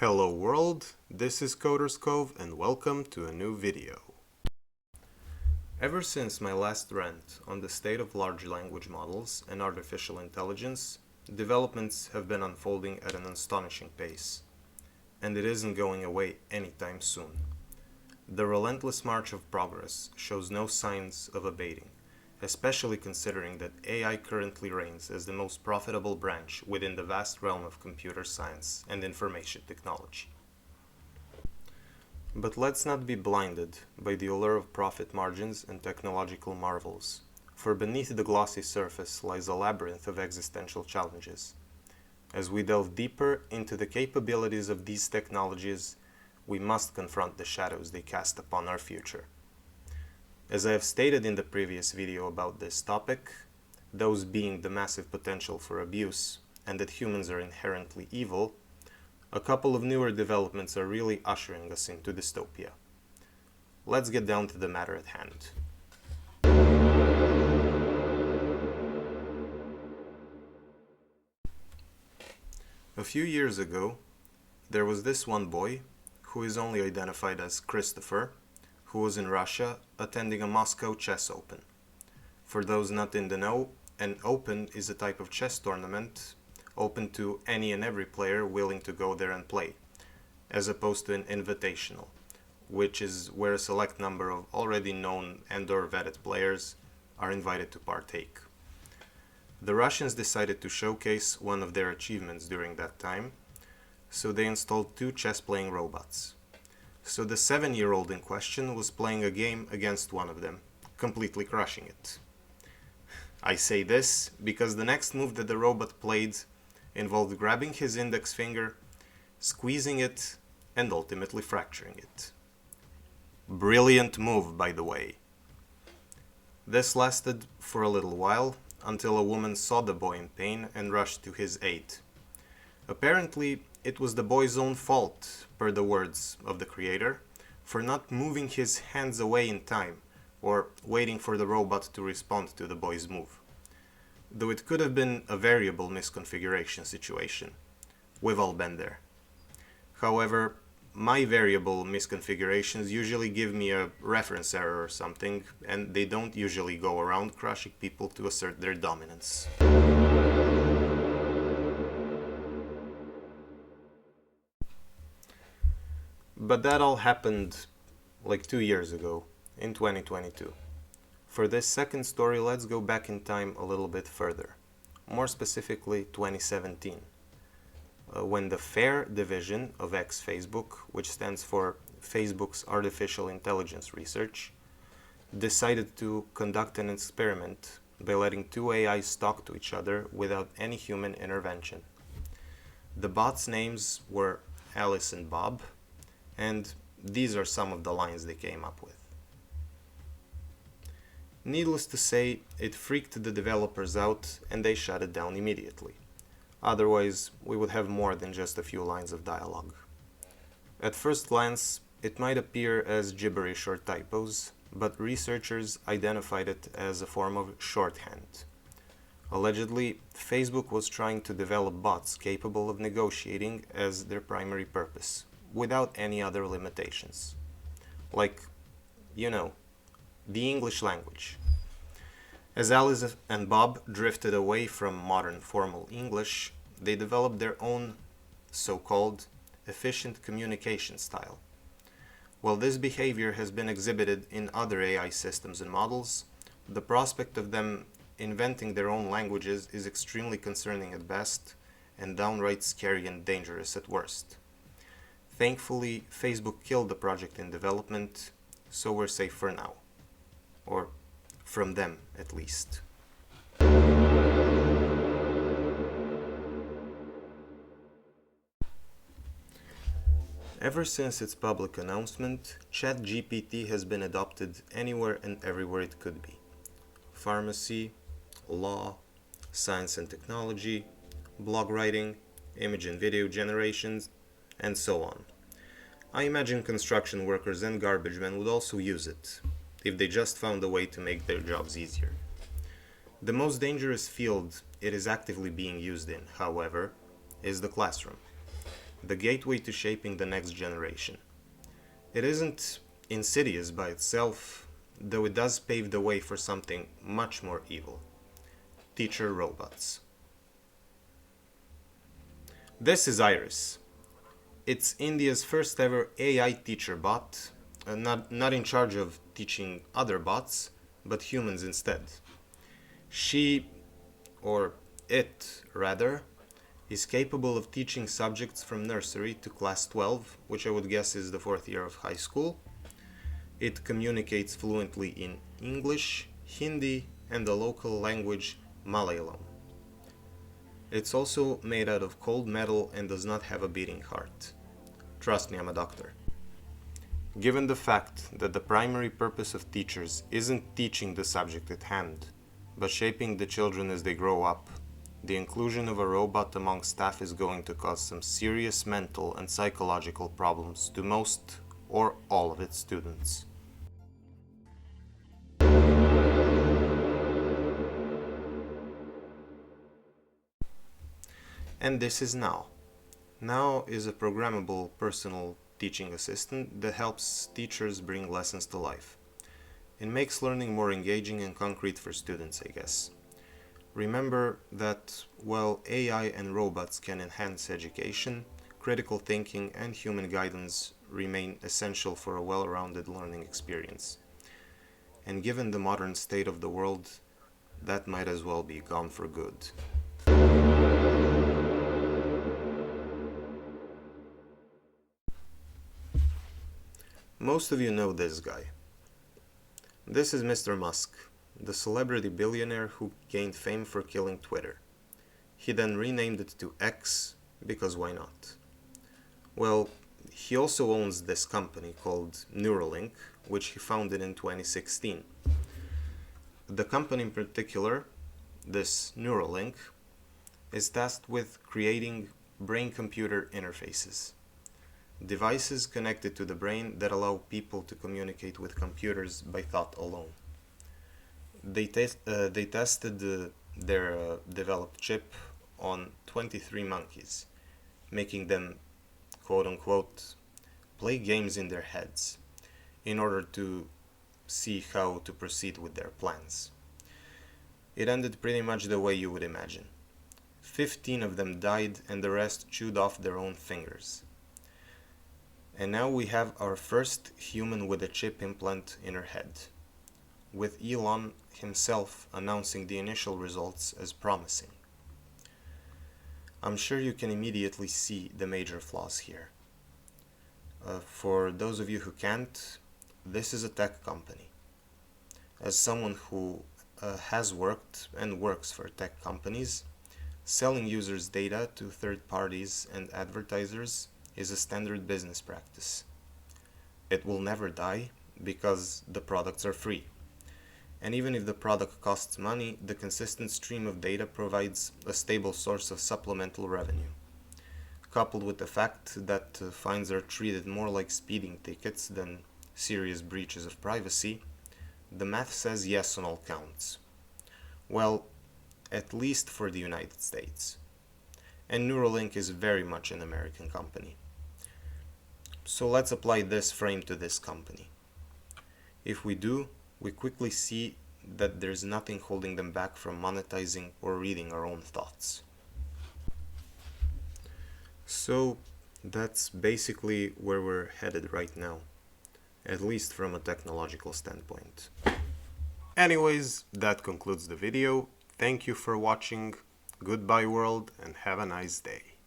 Hello world, this is Coders Cove and welcome to a new video. Ever since my last rant on the state of large language models and artificial intelligence, developments have been unfolding at an astonishing pace, and it isn't going away anytime soon. The relentless march of progress shows no signs of abating, especially considering that AI currently reigns as the most profitable branch within the vast realm of computer science and information technology. But let's not be blinded by the allure of profit margins and technological marvels, for beneath the glossy surface lies a labyrinth of existential challenges. As we delve deeper into the capabilities of these technologies, we must confront the shadows they cast upon our future. As I have stated in the previous video about this topic, those being the massive potential for abuse and that humans are inherently evil, a couple of newer developments are really ushering us into dystopia. Let's get down to the matter at hand. A few years ago, there was this one boy, who is only identified as Christopher, who was in Russia attending a Moscow Chess Open. For those not in the know, an Open is a type of chess tournament open to any and every player willing to go there and play, as opposed to an invitational, which is where a select number of already known and/or vetted players are invited to partake. The Russians decided to showcase one of their achievements during that time, so they installed two chess-playing robots. So the 7-year-old in question was playing a game against one of them, completely crushing it. I say this because the next move that the robot played involved grabbing his index finger, squeezing it, and ultimately fracturing it. Brilliant move, by the way. This lasted for a little while, until a woman saw the boy in pain and rushed to his aid. Apparently, it was the boy's own fault, per the words of the creator, for not moving his hands away in time, or waiting for the robot to respond to the boy's move. Though it could have been a variable misconfiguration situation. We've all been there. However, my variable misconfigurations usually give me a reference error or something, and they don't usually go around crushing people to assert their dominance. But that all happened like 2 years ago, in 2022. For this second story, let's go back in time a little bit further. More specifically, 2017. When the FAIR division of ex-Facebook, which stands for Facebook's Artificial Intelligence Research, decided to conduct an experiment by letting two AIs talk to each other without any human intervention. The bots' names were Alice and Bob, and these are some of the lines they came up with. Needless to say, it freaked the developers out and they shut it down immediately. Otherwise, we would have more than just a few lines of dialogue. At first glance, it might appear as gibberish or typos, but researchers identified it as a form of shorthand. Allegedly, Facebook was trying to develop bots capable of negotiating as their primary purpose, without any other limitations. Like, the English language. As Alice and Bob drifted away from modern formal English, they developed their own so-called efficient communication style. While this behavior has been exhibited in other AI systems and models, the prospect of them inventing their own languages is extremely concerning at best and downright scary and dangerous at worst. Thankfully, Facebook killed the project in development, so we're safe for now. Or from them, at least. Ever since its public announcement, ChatGPT has been adopted anywhere and everywhere it could be. Pharmacy, law, science and technology, blog writing, image and video generations, and so on. I imagine construction workers and garbage men would also use it, if they just found a way to make their jobs easier. The most dangerous field it is actively being used in, however, is the classroom. the gateway to shaping the next generation. It isn't insidious by itself, though it does pave the way for something much more evil: teacher robots. This is Iris. It's India's first ever AI teacher bot, not in charge of teaching other bots, but humans instead. She, or it rather, is capable of teaching subjects from nursery to class 12, which I would guess is the fourth year of high school. It communicates fluently in English, Hindi, and the local language Malayalam. It's also made out of cold metal and does not have a beating heart. Trust me, I'm a doctor. Given the fact that the primary purpose of teachers isn't teaching the subject at hand, but shaping the children as they grow up, the inclusion of a robot among staff is going to cause some serious mental and psychological problems to most or all of its students. And this is Now. Now is a programmable personal teaching assistant that helps teachers bring lessons to life. It makes learning more engaging and concrete for students, I guess. Remember that while AI and robots can enhance education, critical thinking and human guidance remain essential for a well-rounded learning experience. And given the modern state of the world, that might as well be gone for good. Most of you know this guy. This is Mr. Musk, the celebrity billionaire who gained fame for killing Twitter. He then renamed it to X, because why not? Well, he also owns this company called Neuralink, which he founded in 2016. The company in particular, this Neuralink, is tasked with creating brain-computer interfaces. Devices connected to the brain that allow people to communicate with computers by thought alone. They tested their developed chip on 23 monkeys, making them, quote-unquote, play games in their heads in order to see how to proceed with their plans. It ended pretty much the way you would imagine. 15 of them died and the rest chewed off their own fingers. And now we have our first human with a chip implant in her head, with Elon himself announcing the initial results as promising. I'm sure you can immediately see the major flaws here. For those of you who can't, this is a tech company. As someone who has worked and works for tech companies, selling users' data to third parties and advertisers is a standard business practice. It will never die because the products are free. And even if the product costs money, the consistent stream of data provides a stable source of supplemental revenue. Coupled with the fact that fines are treated more like speeding tickets than serious breaches of privacy, the math says yes on all counts. Well, at least for the United States. And Neuralink is very much an American company. So let's apply this frame to this company. If we do, we quickly see that there's nothing holding them back from monetizing or reading our own thoughts. So that's basically where we're headed right now, at least from a technological standpoint. Anyways, that concludes the video. Thank you for watching. Goodbye world and have a nice day.